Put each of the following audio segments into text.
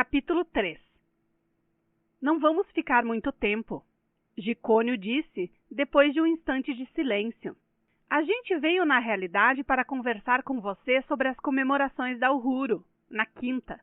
Capítulo 3. Não vamos ficar muito tempo, Gicônio disse, depois de um instante de silêncio. A gente veio, na realidade, para conversar com você sobre as comemorações da Uhuru, na quinta.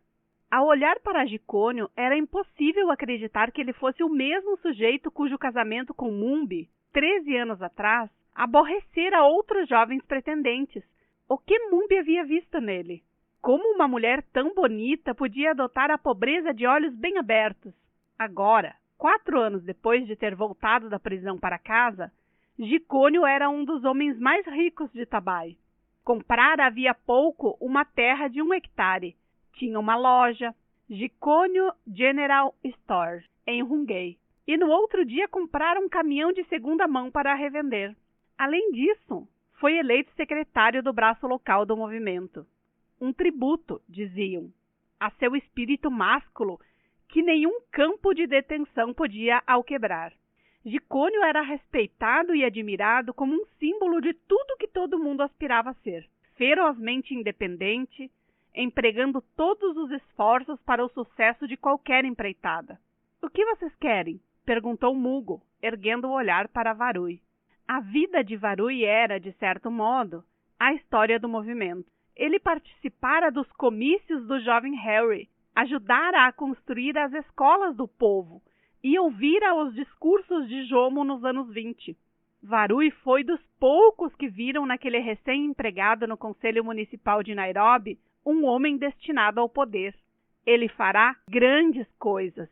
Ao olhar para Gicônio, era impossível acreditar que ele fosse o mesmo sujeito cujo casamento com Mumbi, 13 anos atrás, aborrecera outros jovens pretendentes. O que Mumbi havia visto nele? Como uma mulher tão bonita podia adotar a pobreza de olhos bem abertos? Agora, 4 anos depois de ter voltado da prisão para casa, Gicônio era um dos homens mais ricos de Tabai. Comprara havia pouco uma terra de 1 hectare. Tinha uma loja, Gicônio General Store, em Rungay. E no outro dia comprara um caminhão de segunda mão para revender. Além disso, foi eleito secretário do braço local do movimento. Um tributo, diziam, a seu espírito másculo que nenhum campo de detenção podia alquebrar. Gicônio era respeitado e admirado como um símbolo de tudo que todo mundo aspirava a ser. Ferozmente independente, empregando todos os esforços para o sucesso de qualquer empreitada. O que vocês querem? Perguntou Mugo, erguendo o olhar para Varui. A vida de Varui era, de certo modo, a história do movimento. Ele participara dos comícios do jovem Harry, ajudara a construir as escolas do povo e ouvira os discursos de Jomo nos anos 20. Varui foi dos poucos que viram naquele recém-empregado no Conselho Municipal de Nairobi um homem destinado ao poder. Ele fará grandes coisas,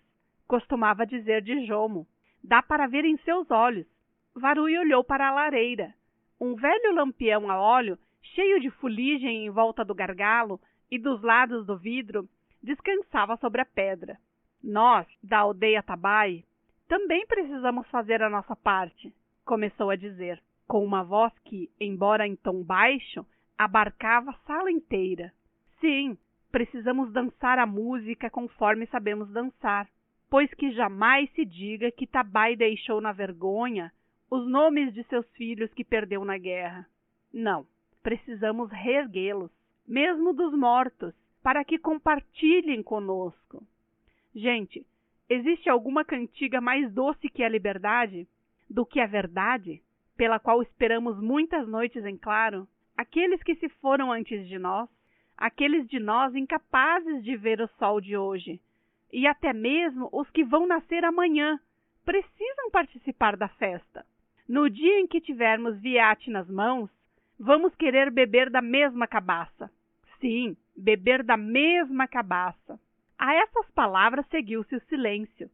costumava dizer de Jomo. Dá para ver em seus olhos. Varui olhou para a lareira. Um velho lampião a óleo, cheio de fuligem em volta do gargalo e dos lados do vidro, descansava sobre a pedra. Nós, da aldeia Tabai, também precisamos fazer a nossa parte, começou a dizer, com uma voz que, embora em tom baixo, abarcava a sala inteira. Sim, precisamos dançar a música conforme sabemos dançar, pois que jamais se diga que Tabai deixou na vergonha os nomes de seus filhos que perdeu na guerra. Não, precisamos reerguê-los, mesmo dos mortos, para que compartilhem conosco. Gente, existe alguma cantiga mais doce que a liberdade? Do que a verdade, pela qual esperamos muitas noites em claro? Aqueles que se foram antes de nós, aqueles de nós incapazes de ver o sol de hoje, e até mesmo os que vão nascer amanhã, precisam participar da festa. No dia em que tivermos viate nas mãos, vamos querer beber da mesma cabaça. Sim, beber da mesma cabaça. A essas palavras seguiu-se o silêncio.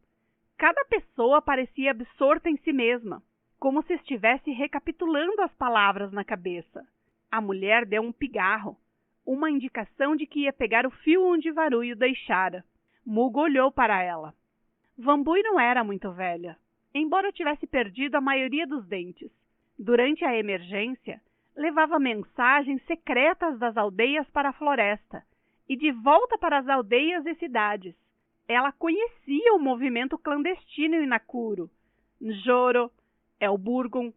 Cada pessoa parecia absorta em si mesma, como se estivesse recapitulando as palavras na cabeça. A mulher deu um pigarro, uma indicação de que ia pegar o fio onde Varui o deixara. Mugo olhou para ela. Vambui não era muito velha, embora tivesse perdido a maioria dos dentes. Durante a emergência, levava mensagens secretas das aldeias para a floresta e de volta para as aldeias e cidades. Ela conhecia o movimento clandestino em Nakuru, Njoro, Elburgon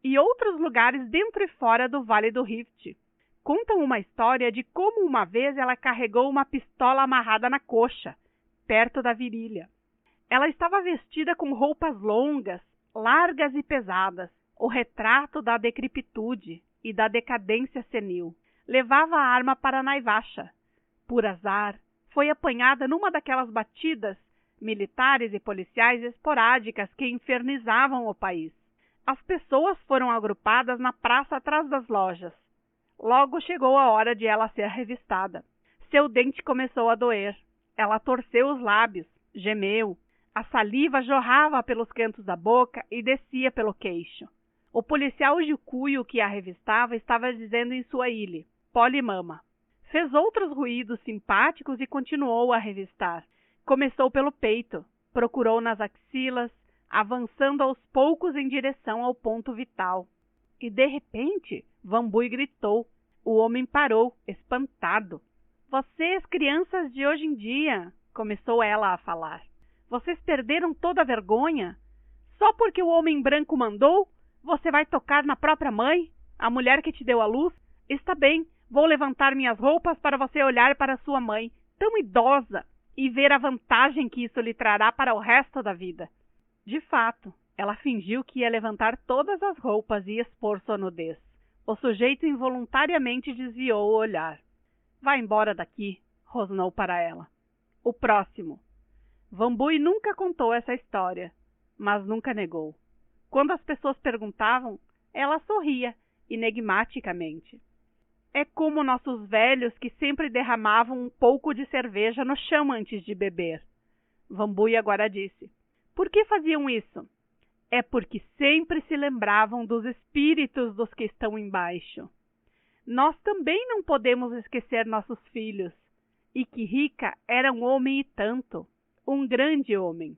e outros lugares dentro e fora do Vale do Rift. Contam uma história de como uma vez ela carregou uma pistola amarrada na coxa, perto da virilha. Ela estava vestida com roupas longas, largas e pesadas, o retrato da decrepitude e da decadência senil. Levava a arma para Naivasha. Por azar, foi apanhada numa daquelas batidas militares e policiais esporádicas que infernizavam o país. As pessoas foram agrupadas na praça atrás das lojas. Logo chegou a hora de ela ser revistada. Seu dente começou a doer. Ela torceu os lábios, gemeu. A saliva jorrava pelos cantos da boca e descia pelo queixo. O policial jucuio que a revistava estava dizendo em Swahili, Polimama. Fez outros ruídos simpáticos e continuou a revistar. Começou pelo peito, procurou nas axilas, avançando aos poucos em direção ao ponto vital. E, de repente, Vambui gritou. O homem parou, espantado. Vocês, crianças de hoje em dia, começou ela a falar. Vocês perderam toda a vergonha? Só porque o homem branco mandou, você vai tocar na própria mãe, a mulher que te deu a luz? Está bem, vou levantar minhas roupas para você olhar para sua mãe, tão idosa. e ver a vantagem que isso lhe trará para o resto da vida. De fato, ela fingiu que ia levantar todas as roupas e expor sua nudez. O sujeito involuntariamente desviou o olhar. Vá embora daqui, rosnou para ela. O próximo. Wambui nunca contou essa história, mas nunca negou. Quando as pessoas perguntavam, ela sorria, enigmaticamente. É como nossos velhos que sempre derramavam um pouco de cerveja no chão antes de beber. Wambui agora disse. Por que faziam isso? É porque sempre se lembravam dos espíritos dos que estão embaixo. Nós também não podemos esquecer nossos filhos. E que Rica era um homem e tanto, um grande homem.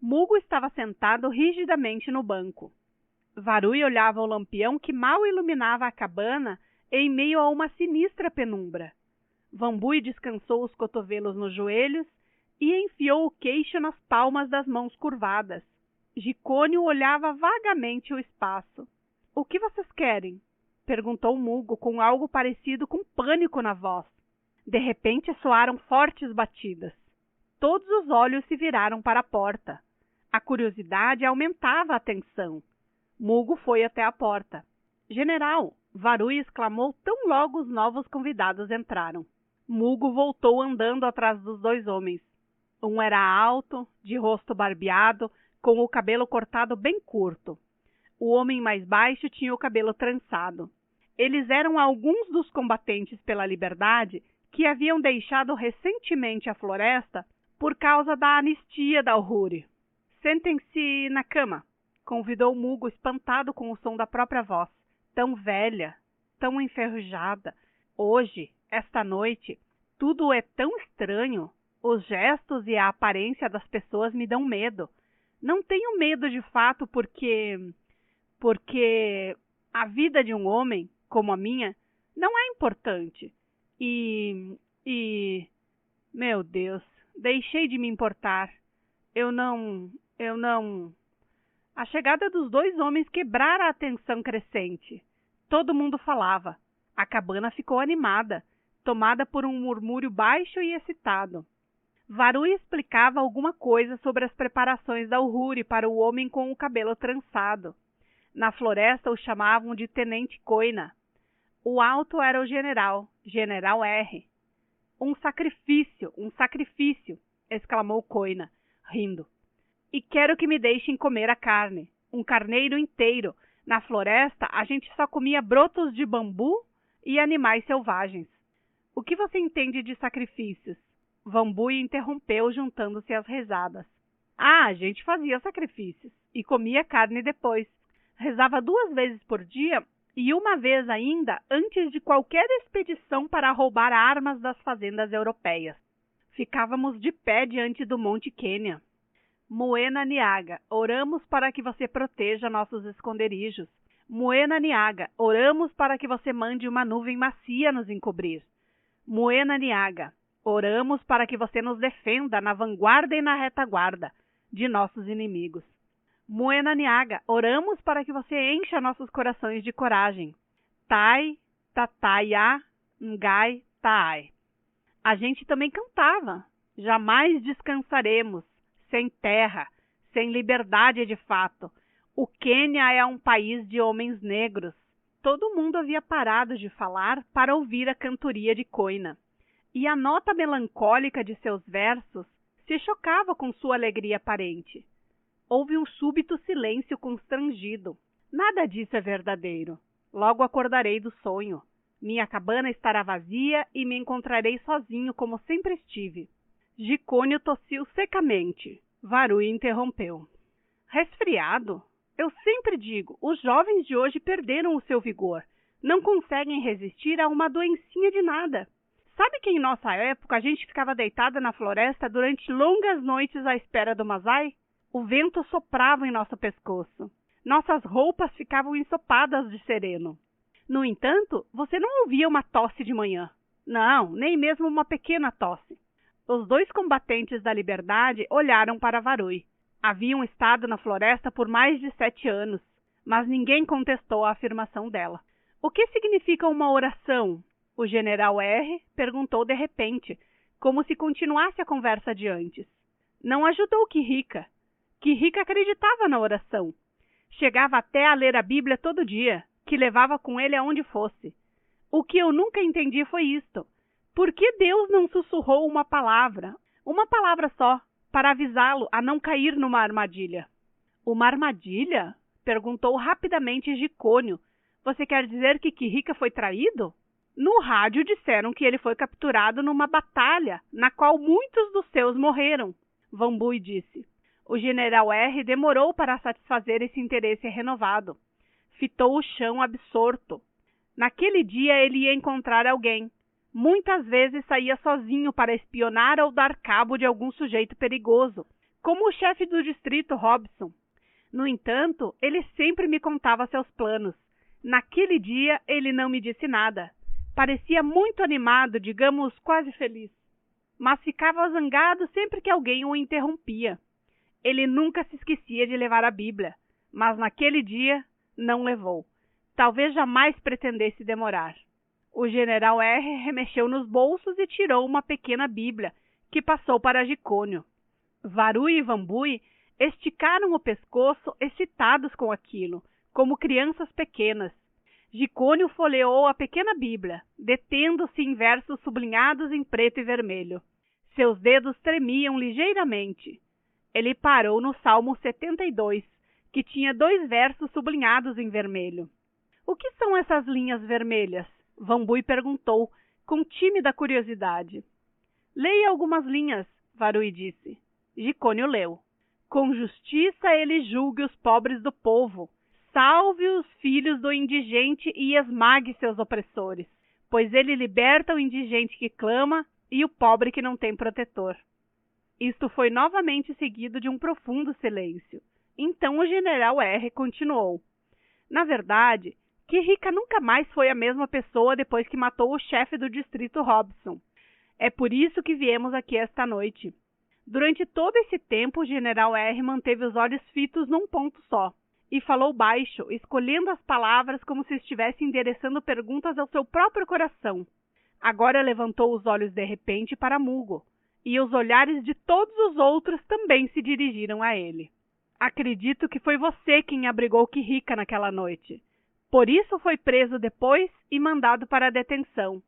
Mugo estava sentado rigidamente no banco. Varui olhava o lampião que mal iluminava a cabana em meio a uma sinistra penumbra. Wambui descansou os cotovelos nos joelhos e enfiou o queixo nas palmas das mãos curvadas. Jicônio olhava vagamente o espaço. — O que vocês querem? Perguntou Mugo com algo parecido com pânico na voz. De repente soaram fortes batidas. Todos os olhos se viraram para a porta. A curiosidade aumentava a tensão. Mugo foi até a porta. — General! Varui exclamou tão logo os novos convidados entraram. Mugo voltou andando atrás dos dois homens. Um era alto, de rosto barbeado, com o cabelo cortado bem curto. O homem mais baixo tinha o cabelo trançado. Eles eram alguns dos combatentes pela liberdade que haviam deixado recentemente a floresta por causa da anistia da Uhuru. — Sentem-se na cama, convidou Mugo, espantado com o som da própria voz. Tão velha, tão enferrujada. Hoje, esta noite, tudo é tão estranho. Os gestos e a aparência das pessoas me dão medo. Não tenho medo de fato porque a vida de um homem, como a minha, não é importante. Meu Deus, deixei de me importar. Eu não... A chegada dos dois homens quebrara a tensão crescente. Todo mundo falava. A cabana ficou animada, tomada por um murmúrio baixo e excitado. Varui explicava alguma coisa sobre as preparações da Uhuru para o homem com o cabelo trançado. Na floresta o chamavam de Tenente Coina. O alto era o General R. Um sacrifício, exclamou Coina, rindo. E quero que me deixem comer a carne, um carneiro inteiro. Na floresta a gente só comia brotos de bambu e animais selvagens. O que você entende de sacrifícios? Wambui interrompeu, juntando-se às risadas. A gente fazia sacrifícios e comia carne depois. Rezava 2 vezes por dia e uma vez ainda antes de qualquer expedição para roubar armas das fazendas europeias. Ficávamos de pé diante do Monte Quênia. Moena Niaga, oramos para que você proteja nossos esconderijos. Moena Niaga, oramos para que você mande uma nuvem macia nos encobrir. Moena Niaga, oramos para que você nos defenda na vanguarda e na retaguarda de nossos inimigos. Moena Niaga, oramos para que você encha nossos corações de coragem. Tai, tataya, ngai, taai. A gente também cantava. Jamais descansaremos, sem terra, sem liberdade de fato. O Quênia é um país de homens negros. Todo mundo havia parado de falar para ouvir a cantoria de Coina. E a nota melancólica de seus versos se chocava com sua alegria aparente. Houve um súbito silêncio constrangido. Nada disso é verdadeiro. Logo acordarei do sonho. Minha cabana estará vazia e me encontrarei sozinho como sempre estive. Jicônio tossiu secamente. Varui interrompeu. Resfriado? Eu sempre digo, os jovens de hoje perderam o seu vigor. Não conseguem resistir a uma doencinha de nada. Sabe que em nossa época a gente ficava deitada na floresta durante longas noites à espera do Masai? O vento soprava em nosso pescoço. Nossas roupas ficavam ensopadas de sereno. No entanto, você não ouvia uma tosse de manhã. Não, nem mesmo uma pequena tosse. Os 2 combatentes da liberdade olharam para Varui. Haviam estado na floresta por mais de 7 anos, mas ninguém contestou a afirmação dela. O que significa uma oração? O general R. perguntou de repente, como se continuasse a conversa de antes. Não ajudou Quirrica. Quirrica acreditava na oração. Chegava até a ler a Bíblia todo dia, que levava com ele aonde fosse. O que eu nunca entendi foi isto. Por que Deus não sussurrou uma palavra só, para avisá-lo a não cair numa armadilha? Uma armadilha? Perguntou rapidamente Jicônio. Você quer dizer que Quirrica foi traído? No rádio disseram que ele foi capturado numa batalha, na qual muitos dos seus morreram, Vambui disse. O general R. demorou para satisfazer esse interesse renovado. Fitou o chão absorto. Naquele dia ele ia encontrar alguém. Muitas vezes saía sozinho para espionar ou dar cabo de algum sujeito perigoso, como o chefe do distrito Robson. No entanto, ele sempre me contava seus planos. Naquele dia ele não me disse nada. Parecia muito animado, digamos, quase feliz. Mas ficava zangado sempre que alguém o interrompia. Ele nunca se esquecia de levar a Bíblia, mas naquele dia não levou. Talvez jamais pretendesse demorar. O general R. remexeu nos bolsos e tirou uma pequena Bíblia, que passou para Jicônio. Varui e Vambui esticaram o pescoço, excitados com aquilo, como crianças pequenas. Jicônio folheou a pequena Bíblia, detendo-se em versos sublinhados em preto e vermelho. Seus dedos tremiam ligeiramente. Ele parou no Salmo 72, que tinha 2 versos sublinhados em vermelho. O que são essas linhas vermelhas? Vambui perguntou, com tímida curiosidade. Leia algumas linhas, Varui disse. Jicônio leu. Com justiça ele julgue os pobres do povo. Salve os filhos do indigente e esmague seus opressores, pois ele liberta o indigente que clama e o pobre que não tem protetor. Isto foi novamente seguido de um profundo silêncio. Então o general R. continuou. Na verdade, Quirrica nunca mais foi a mesma pessoa depois que matou o chefe do distrito Robson. É por isso que viemos aqui esta noite. Durante todo esse tempo, o general R. manteve os olhos fitos num ponto só, e falou baixo, escolhendo as palavras como se estivesse endereçando perguntas ao seu próprio coração. Agora levantou os olhos de repente para Mugo, e os olhares de todos os outros também se dirigiram a ele. Acredito que foi você quem abrigou Quirrica naquela noite. Por isso foi preso depois e mandado para a detenção.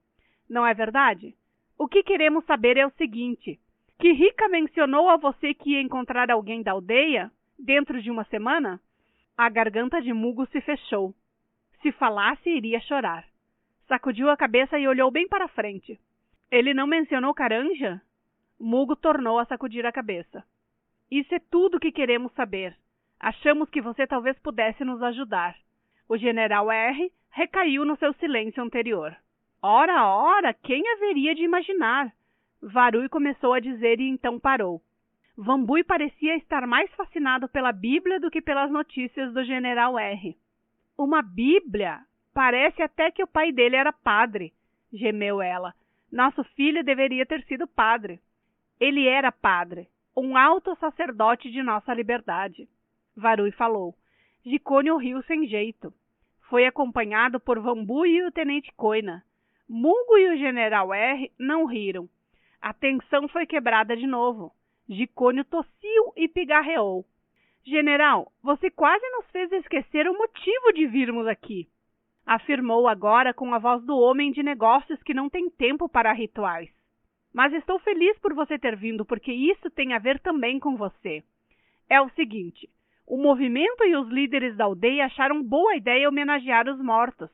Não é verdade? O que queremos saber é o seguinte. Quirrica mencionou a você que ia encontrar alguém da aldeia dentro de uma semana? A garganta de Mugo se fechou. Se falasse, iria chorar. Sacudiu a cabeça e olhou bem para frente. Ele não mencionou Caranja? Mugo tornou a sacudir a cabeça. Isso é tudo o que queremos saber. Achamos que você talvez pudesse nos ajudar. O general R. recaiu no seu silêncio anterior. Ora, ora, quem haveria de imaginar? Varui começou a dizer e então parou. Vambui parecia estar mais fascinado pela Bíblia do que pelas notícias do general R. Uma Bíblia? Parece até que o pai dele era padre, gemeu ela. Nosso filho deveria ter sido padre. Ele era padre, um alto sacerdote de nossa liberdade. Varui falou. Jicônio riu sem jeito. Foi acompanhado por Vambui e o tenente Coina. Mugo e o general R. não riram. A tensão foi quebrada de novo. Jicônio tossiu e pigarreou. General, você quase nos fez esquecer o motivo de virmos aqui, afirmou agora com a voz do homem de negócios que não tem tempo para rituais. Mas estou feliz por você ter vindo, porque isso tem a ver também com você. É o seguinte, o movimento e os líderes da aldeia acharam boa ideia homenagear os mortos.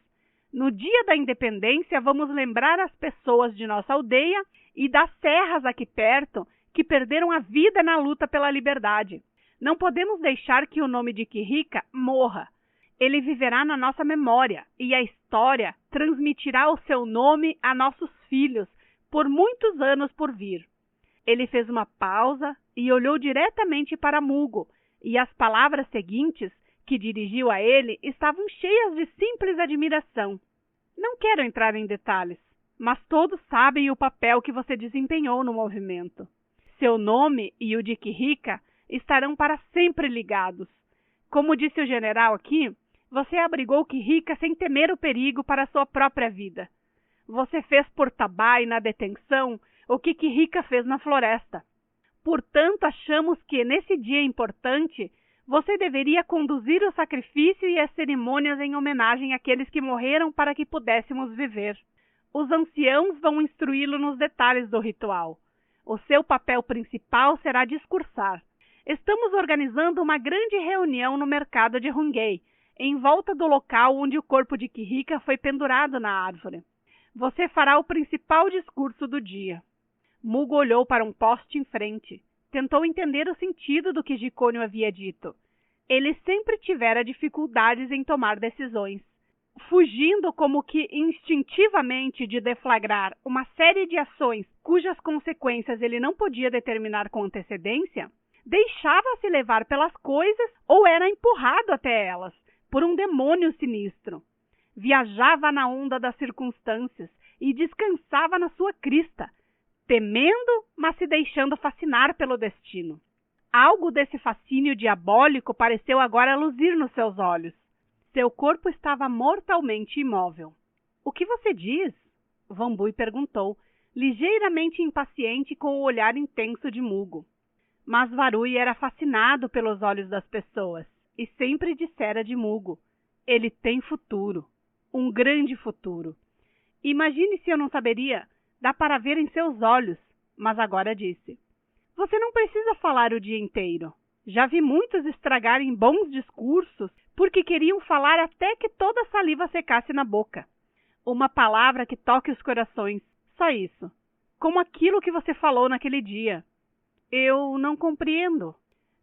No dia da independência, vamos lembrar as pessoas de nossa aldeia e das serras aqui perto que perderam a vida na luta pela liberdade. Não podemos deixar que o nome de Quirrica morra. Ele viverá na nossa memória e a história transmitirá o seu nome a nossos filhos por muitos anos por vir. Ele fez uma pausa e olhou diretamente para Mugo, e as palavras seguintes que dirigiu a ele estavam cheias de simples admiração. Não quero entrar em detalhes, mas todos sabem o papel que você desempenhou no movimento. Seu nome e o de Quirrica estarão para sempre ligados. Como disse o general aqui, você abrigou Quirrica sem temer o perigo para sua própria vida. Você fez por Tabai na detenção o que Kirika fez na floresta. Portanto, achamos que, nesse dia importante, você deveria conduzir o sacrifício e as cerimônias em homenagem àqueles que morreram para que pudéssemos viver. Os anciãos vão instruí-lo nos detalhes do ritual. O seu papel principal será discursar. Estamos organizando uma grande reunião no mercado de Hungei, em volta do local onde o corpo de Kirika foi pendurado na árvore. Você fará o principal discurso do dia. Mugo olhou para um poste em frente. Tentou entender o sentido do que Jicônio havia dito. Ele sempre tivera dificuldades em tomar decisões. Fugindo como que instintivamente de deflagrar uma série de ações cujas consequências ele não podia determinar com antecedência, deixava-se levar pelas coisas ou era empurrado até elas por um demônio sinistro. Viajava na onda das circunstâncias e descansava na sua crista, temendo, mas se deixando fascinar pelo destino. Algo desse fascínio diabólico pareceu agora luzir nos seus olhos. Seu corpo estava mortalmente imóvel. — O que você diz? Vambui perguntou, ligeiramente impaciente com o olhar intenso de Mugo. Mas Varui era fascinado pelos olhos das pessoas e sempre dissera de Mugo: ele tem futuro, um grande futuro. Imagine se eu não saberia, dá para ver em seus olhos. Mas agora disse: você não precisa falar o dia inteiro. Já vi muitos estragarem bons discursos porque queriam falar até que toda a saliva secasse na boca. Uma palavra que toque os corações, só isso. Como aquilo que você falou naquele dia. Eu não compreendo.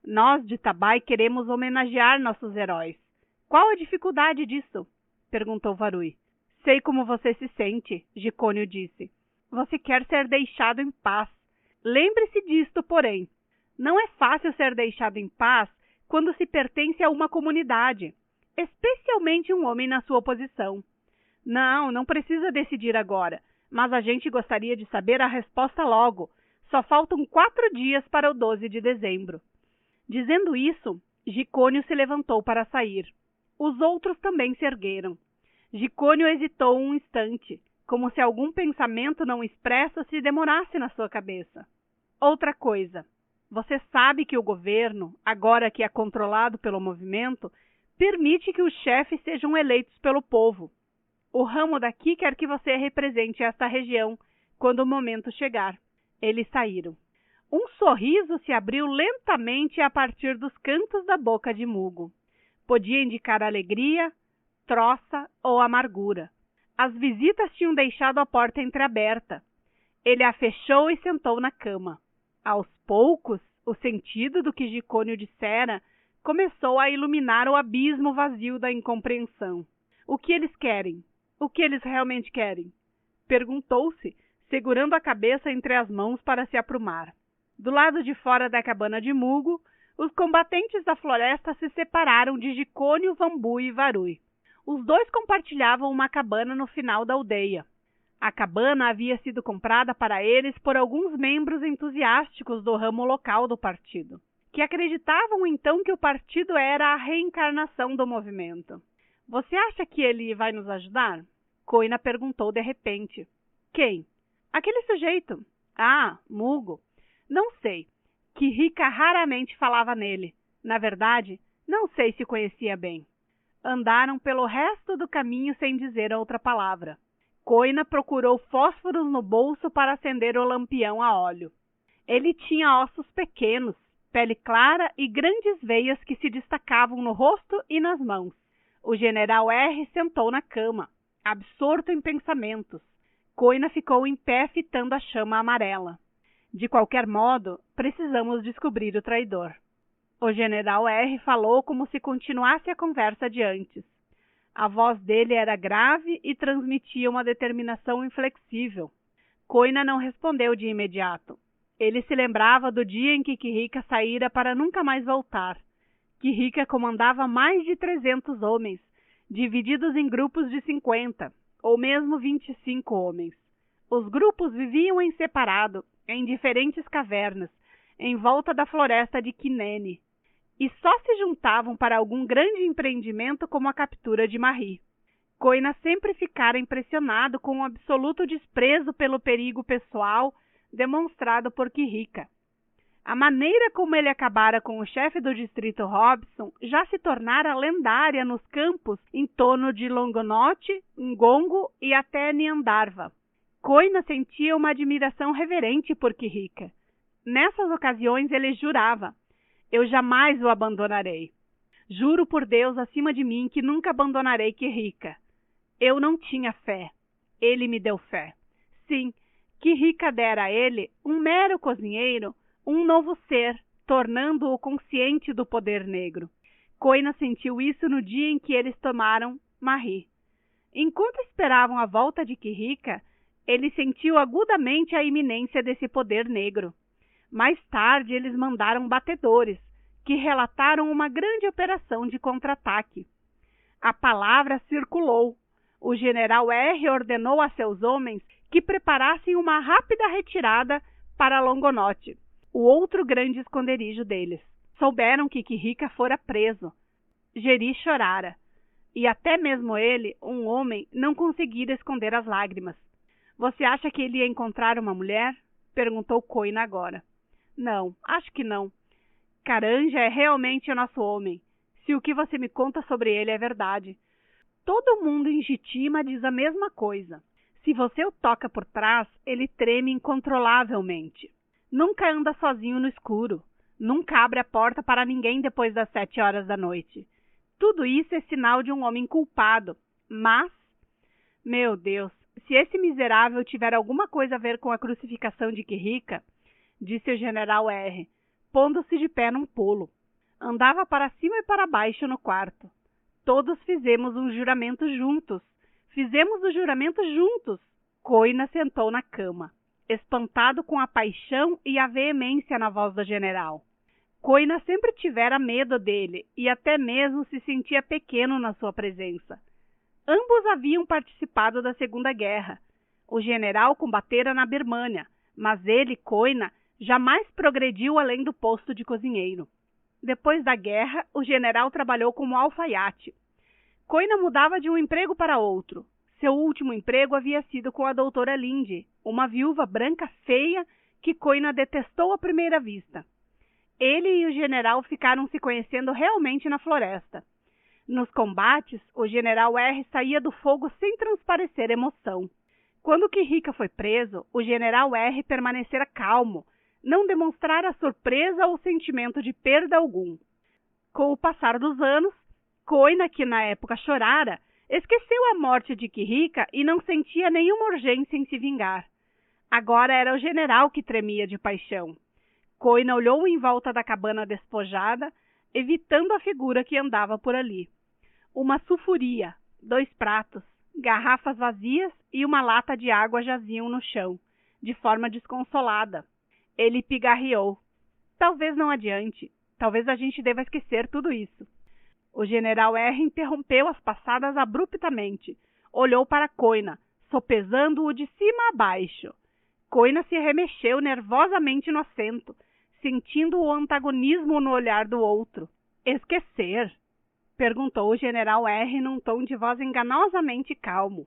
Nós de Tabai queremos homenagear nossos heróis. Qual a dificuldade disso? Perguntou Varui. Sei como você se sente, Jicônio disse. Você quer ser deixado em paz. Lembre-se disto, porém. Não é fácil ser deixado em paz quando se pertence a uma comunidade, especialmente um homem na sua posição. Não precisa decidir agora, mas a gente gostaria de saber a resposta logo. Só faltam 4 dias para o 12 de dezembro. Dizendo isso, Jicônio se levantou para sair. Os outros também se ergueram. Jicônio hesitou um instante, como se algum pensamento não expresso se demorasse na sua cabeça. Outra coisa. Você sabe que o governo, agora que é controlado pelo movimento, permite que os chefes sejam eleitos pelo povo. O ramo daqui quer que você represente esta região quando o momento chegar. Eles saíram. Um sorriso se abriu lentamente a partir dos cantos da boca de Mugo. Podia indicar alegria, troça ou amargura. As visitas tinham deixado a porta entreaberta. Ele a fechou e sentou na cama. Aos poucos, o sentido do que Jicônio dissera começou a iluminar o abismo vazio da incompreensão. O que eles querem? O que eles realmente querem? Perguntou-se, segurando a cabeça entre as mãos para se aprumar. Do lado de fora da cabana de Mugo, os combatentes da floresta se separaram de Jicônio, Vambui e Varui. Os dois compartilhavam uma cabana no final da aldeia. A cabana havia sido comprada para eles por alguns membros entusiásticos do ramo local do partido, que acreditavam então que o partido era a reencarnação do movimento. — Você acha que ele vai nos ajudar? Coina perguntou de repente. — Quem? — Aquele sujeito. — Ah, Mugo. — Não sei. Kirika raramente falava nele. Na verdade, não sei se conhecia bem. Andaram pelo resto do caminho sem dizer outra palavra. Coina procurou fósforos no bolso para acender o lampião a óleo. Ele tinha ossos pequenos, pele clara e grandes veias que se destacavam no rosto e nas mãos. O general R. sentou na cama, absorto em pensamentos. Coina ficou em pé fitando a chama amarela. De qualquer modo, precisamos descobrir o traidor. O general R. falou como se continuasse a conversa de antes. A voz dele era grave e transmitia uma determinação inflexível. Coina não respondeu de imediato. Ele se lembrava do dia em que Kirika saíra para nunca mais voltar. Kirika comandava mais de 300 homens, divididos em grupos de 50, ou mesmo 25 homens. Os grupos viviam em separado, em diferentes cavernas, em volta da floresta de Kinene, e só se juntavam para algum grande empreendimento como a captura de Marri. Coina sempre ficara impressionado com o absoluto desprezo pelo perigo pessoal demonstrado por Quirrica. A maneira como ele acabara com o chefe do distrito Robson já se tornara lendária nos campos em torno de Longonote, Ngongo e até Nyandarva. Koina sentia uma admiração reverente por Quirrica. Nessas ocasiões ele jurava: eu jamais o abandonarei. Juro por Deus acima de mim que nunca abandonarei Quirrica. Eu não tinha fé. Ele me deu fé. Sim, Quirrica dera a ele, um mero cozinheiro, um novo ser, tornando-o consciente do poder negro. Koina sentiu isso no dia em que eles tomaram Marri. Enquanto esperavam a volta de Quirrica, ele sentiu agudamente a iminência desse poder negro. Mais tarde, eles mandaram batedores, que relataram uma grande operação de contra-ataque. A palavra circulou. O general R. ordenou a seus homens que preparassem uma rápida retirada para Longonote, o outro grande esconderijo deles. Souberam que Quirrica fora preso. Geri chorara, e até mesmo ele, um homem, não conseguira esconder as lágrimas. Você acha que ele ia encontrar uma mulher? Perguntou Koina agora. Não, acho que não. Karanja é realmente o nosso homem, se o que você me conta sobre ele é verdade. Todo mundo em Jitima diz a mesma coisa. Se você o toca por trás, ele treme incontrolavelmente. Nunca anda sozinho no escuro. Nunca abre a porta para ninguém depois das 7 horas da noite. Tudo isso é sinal de um homem culpado. Mas, meu Deus, se esse miserável tiver alguma coisa a ver com a crucificação de Quirrica, disse o general R., pondo-se de pé num pulo. Andava para cima e para baixo no quarto. Todos fizemos um juramento juntos. Fizemos o juramento juntos. Koina sentou na cama, espantado com a paixão e a veemência na voz do general. Koina sempre tivera medo dele e até mesmo se sentia pequeno na sua presença. Ambos haviam participado da Segunda Guerra. O general combatera na Birmânia, mas ele, Koina, jamais progrediu além do posto de cozinheiro. Depois da guerra, o general trabalhou como alfaiate. Koina mudava de um emprego para outro. Seu último emprego havia sido com a doutora Linde, uma viúva branca feia que Koina detestou à primeira vista. Ele e o general ficaram se conhecendo realmente na floresta. Nos combates, o general R. saía do fogo sem transparecer emoção. Quando Quirrica foi preso, o general R. permanecera calmo, não demonstrara surpresa ou sentimento de perda algum. Com o passar dos anos, Koina, que na época chorara, esqueceu a morte de Quirrica e não sentia nenhuma urgência em se vingar. Agora era o general que tremia de paixão. Koina olhou em volta da cabana despojada, evitando a figura que andava por ali. Uma sulfuria, 2 pratos, garrafas vazias e uma lata de água jaziam no chão, de forma desconsolada. Ele pigarreou. Talvez não adiante. Talvez a gente deva esquecer tudo isso. O general R. interrompeu as passadas abruptamente. Olhou para Koina, sopesando-o de cima a baixo. Koina se remexeu nervosamente no assento, sentindo o antagonismo no olhar do outro. Esquecer? Perguntou o general R. num tom de voz enganosamente calmo.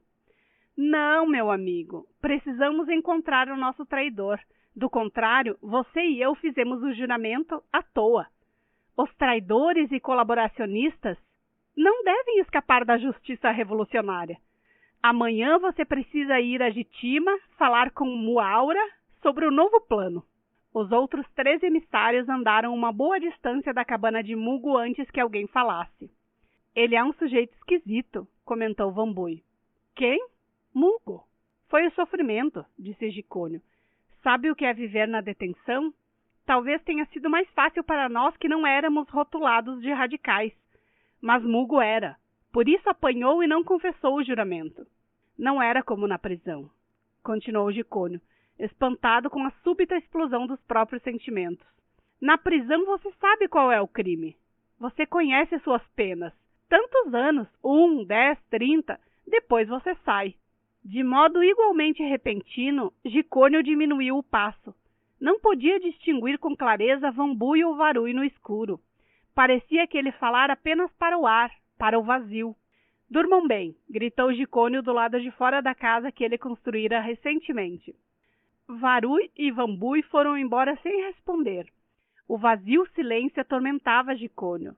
Não, meu amigo. Precisamos encontrar o nosso traidor. Do contrário, você e eu fizemos o juramento à toa. Os traidores e colaboracionistas não devem escapar da justiça revolucionária. Amanhã você precisa ir a Jitima falar com Muaura sobre o novo plano. Os outros 3 emissários andaram uma boa distância da cabana de Mugo antes que alguém falasse. Ele é um sujeito esquisito, comentou Vambui. Quem? Mugo. Foi o sofrimento, disse Gicônio. Sabe o que é viver na detenção? Talvez tenha sido mais fácil para nós que não éramos rotulados de radicais. Mas Mugo era. Por isso apanhou e não confessou o juramento. Não era como na prisão, continuou Gicônio, espantado com a súbita explosão dos próprios sentimentos. Na prisão você sabe qual é o crime. Você conhece suas penas. Tantos anos, 1, 10, 30, depois você sai. De modo igualmente repentino, Gicônio diminuiu o passo. Não podia distinguir com clareza Vambui ou Varui no escuro. Parecia que ele falara apenas para o ar, para o vazio. Durmam bem, gritou Gicônio do lado de fora da casa que ele construíra recentemente. Varui e Vambui foram embora sem responder. O vazio silêncio atormentava Jicônio.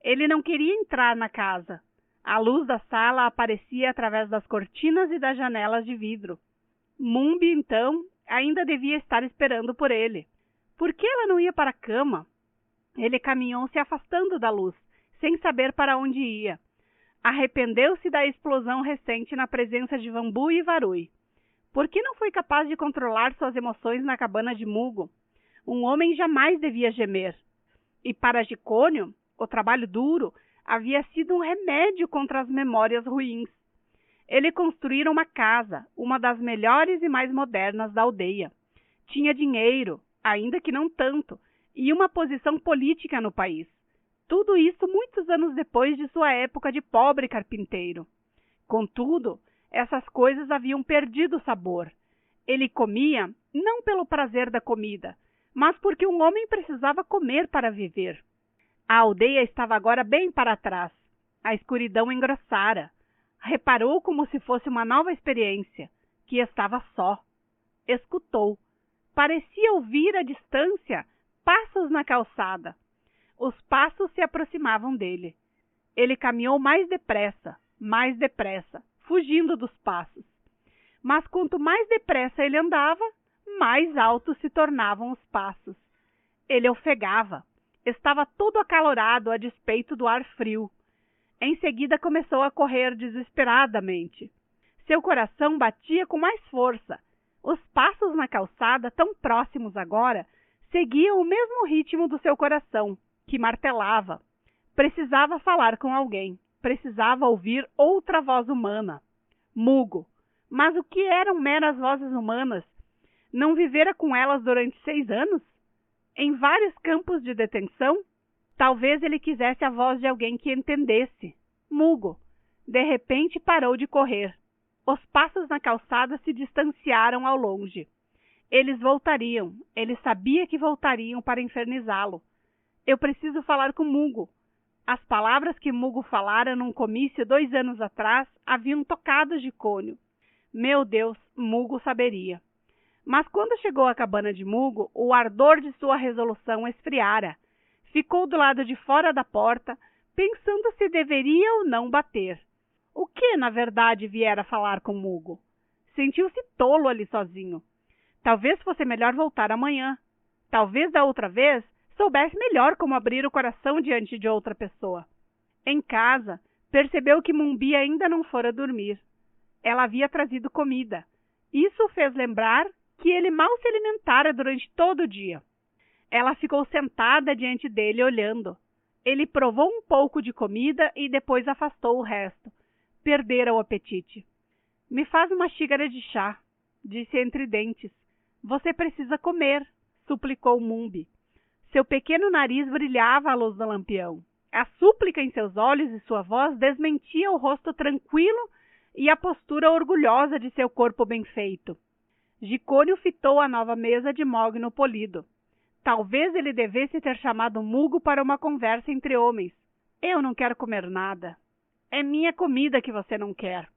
Ele não queria entrar na casa. A luz da sala aparecia através das cortinas e das janelas de vidro. Mumbi, então, ainda devia estar esperando por ele. Por que ela não ia para a cama? Ele caminhou se afastando da luz, sem saber para onde ia. Arrependeu-se da explosão recente na presença de Vambu e Varui. Por que não foi capaz de controlar suas emoções na cabana de Mugo? Um homem jamais devia gemer. E para Jicônio, o trabalho duro havia sido um remédio contra as memórias ruins. Ele construíra uma casa, uma das melhores e mais modernas da aldeia. Tinha dinheiro, ainda que não tanto, e uma posição política no país. Tudo isso muitos anos depois de sua época de pobre carpinteiro. Contudo, essas coisas haviam perdido o sabor. Ele comia não pelo prazer da comida, mas porque um homem precisava comer para viver. A aldeia estava agora bem para trás. A escuridão engrossara. Reparou como se fosse uma nova experiência, que estava só. Escutou. Parecia ouvir à distância passos na calçada. Os passos se aproximavam dele. Ele caminhou mais depressa, fugindo dos passos. Mas quanto mais depressa ele andava, mais altos se tornavam os passos. Ele ofegava. Estava todo acalorado a despeito do ar frio. Em seguida começou a correr desesperadamente. Seu coração batia com mais força. Os passos na calçada, tão próximos agora, seguiam o mesmo ritmo do seu coração, que martelava. Precisava falar com alguém. Precisava ouvir outra voz humana. Mugo. Mas o que eram meras vozes humanas? Não vivera com elas durante 6 anos? Em vários campos de detenção? Talvez ele quisesse a voz de alguém que entendesse. Mugo. De repente parou de correr. Os passos na calçada se distanciaram ao longe. Eles voltariam. Ele sabia que voltariam para infernizá-lo. Eu preciso falar com Mugo. As palavras que Mugo falara num comício 2 anos atrás haviam tocado Jicônio. Meu Deus, Mugo saberia. Mas quando chegou à cabana de Mugo, o ardor de sua resolução esfriara. Ficou do lado de fora da porta, pensando se deveria ou não bater. O que, na verdade, viera falar com Mugo? Sentiu-se tolo ali sozinho. Talvez fosse melhor voltar amanhã. Talvez da outra vez soubesse melhor como abrir o coração diante de outra pessoa. Em casa, percebeu que Mumbi ainda não fora dormir. Ela havia trazido comida. Isso o fez lembrar que ele mal se alimentara durante todo o dia. Ela ficou sentada diante dele olhando. Ele provou um pouco de comida e depois afastou o resto. Perdera o apetite. Me faz uma xícara de chá, disse entre dentes. Você precisa comer, suplicou Mumbi. Seu pequeno nariz brilhava à luz do lampião. A súplica em seus olhos e sua voz desmentia o rosto tranquilo e a postura orgulhosa de seu corpo bem feito. Jicônio fitou a nova mesa de mogno polido. Talvez ele devesse ter chamado Mugo para uma conversa entre homens. Eu não quero comer nada. É minha comida que você não quer.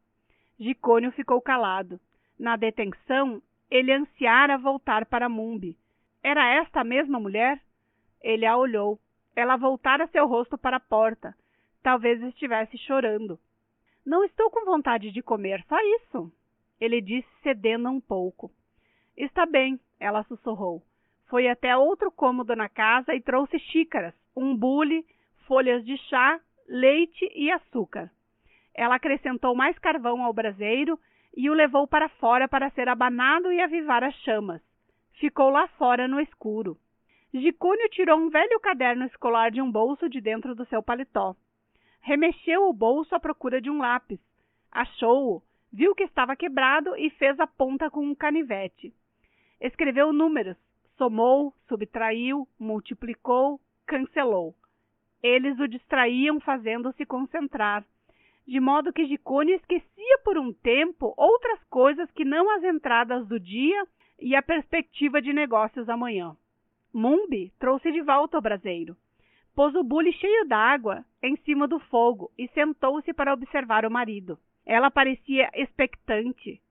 Jicônio ficou calado. Na detenção, ele ansiara voltar para Mumbi. Era esta a mesma mulher? Ele a olhou. Ela voltara seu rosto para a porta. Talvez estivesse chorando. Não estou com vontade de comer, só isso. Ele disse, cedendo um pouco. Está bem, ela sussurrou. Foi até outro cômodo na casa e trouxe xícaras, um bule, folhas de chá, leite e açúcar. Ela acrescentou mais carvão ao braseiro e o levou para fora para ser abanado e avivar as chamas. Ficou lá fora no escuro. Jicônio tirou um velho caderno escolar de um bolso de dentro do seu paletó. Remexeu o bolso à procura de um lápis. Achou-o, viu que estava quebrado e fez a ponta com um canivete. Escreveu números, somou, subtraiu, multiplicou, cancelou. Eles o distraíam fazendo-se concentrar, de modo que Jicônio esquecia por um tempo outras coisas que não as entradas do dia e a perspectiva de negócios amanhã. Mumbi trouxe de volta o braseiro. Pôs o bule cheio d'água em cima do fogo e sentou-se para observar o marido. Ela parecia expectante.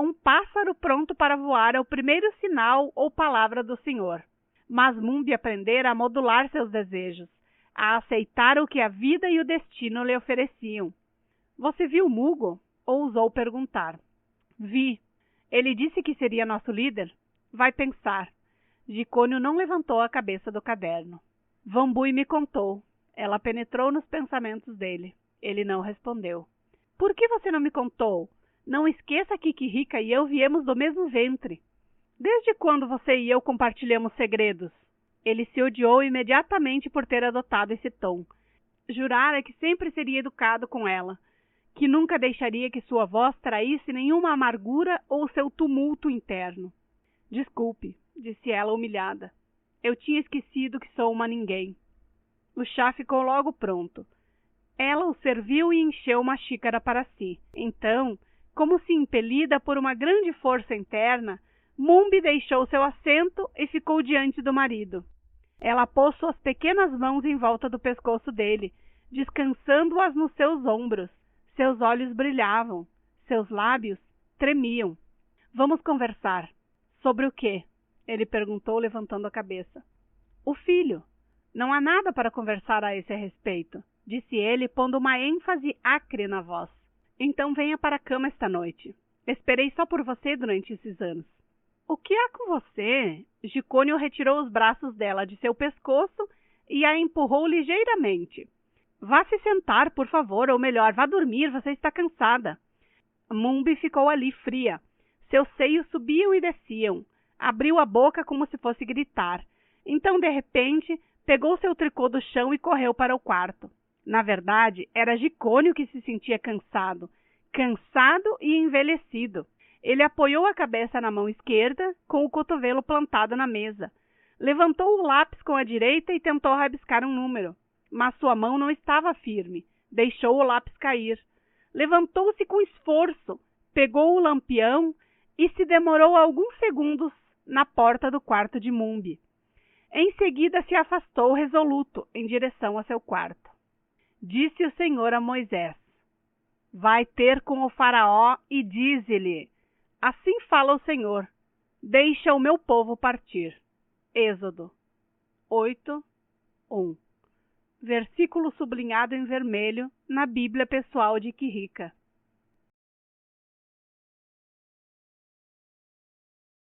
um pássaro pronto para voar ao primeiro sinal ou palavra do Senhor. Mas Mumbi aprendera a modular seus desejos, a aceitar o que a vida e o destino lhe ofereciam. Você viu Mugo? Ousou perguntar. Vi. Ele disse que seria nosso líder? Vai pensar. Jicônio não levantou a cabeça do caderno. Vambui me contou. Ela penetrou nos pensamentos dele. Ele não respondeu. Por que você não me contou? Não esqueça que Kikirika e eu viemos do mesmo ventre. Desde quando você e eu compartilhamos segredos? Ele se odiou imediatamente por ter adotado esse tom. Jurara que sempre seria educado com ela, que nunca deixaria que sua voz traísse nenhuma amargura ou seu tumulto interno. Desculpe, disse ela humilhada. Eu tinha esquecido que sou uma ninguém. O chá ficou logo pronto. Ela o serviu e encheu uma xícara para si. Então, como se impelida por uma grande força interna, Mumbi deixou seu assento e ficou diante do marido. Ela pôs suas pequenas mãos em volta do pescoço dele, descansando-as nos seus ombros. Seus olhos brilhavam, seus lábios tremiam. Vamos conversar. Sobre o quê? Ele perguntou, levantando a cabeça. O filho. Não há nada para conversar a esse respeito, disse ele, pondo uma ênfase acre na voz. Então venha para a cama esta noite. Esperei só por você durante esses anos. O que há com você? Jicônio retirou os braços dela de seu pescoço e a empurrou ligeiramente. Vá se sentar, por favor, ou melhor, vá dormir, você está cansada. Mumbi ficou ali fria. Seus seios subiam e desciam. Abriu a boca como se fosse gritar. Então, de repente, pegou seu tricô do chão e correu para o quarto. Na verdade, era Jicônio que se sentia cansado e envelhecido. Ele apoiou a cabeça na mão esquerda, com o cotovelo plantado na mesa. Levantou o lápis com a direita e tentou rabiscar um número. Mas sua mão não estava firme. Deixou o lápis cair. Levantou-se com esforço, pegou o lampião e se demorou alguns segundos na porta do quarto de Mumbi. Em seguida se afastou resoluto em direção a seu quarto. Disse o Senhor a Moisés: Vai ter com o faraó e dize-lhe: Assim fala o Senhor, deixa o meu povo partir. Êxodo 8:1. Versículo sublinhado em vermelho na Bíblia pessoal de Kikirika.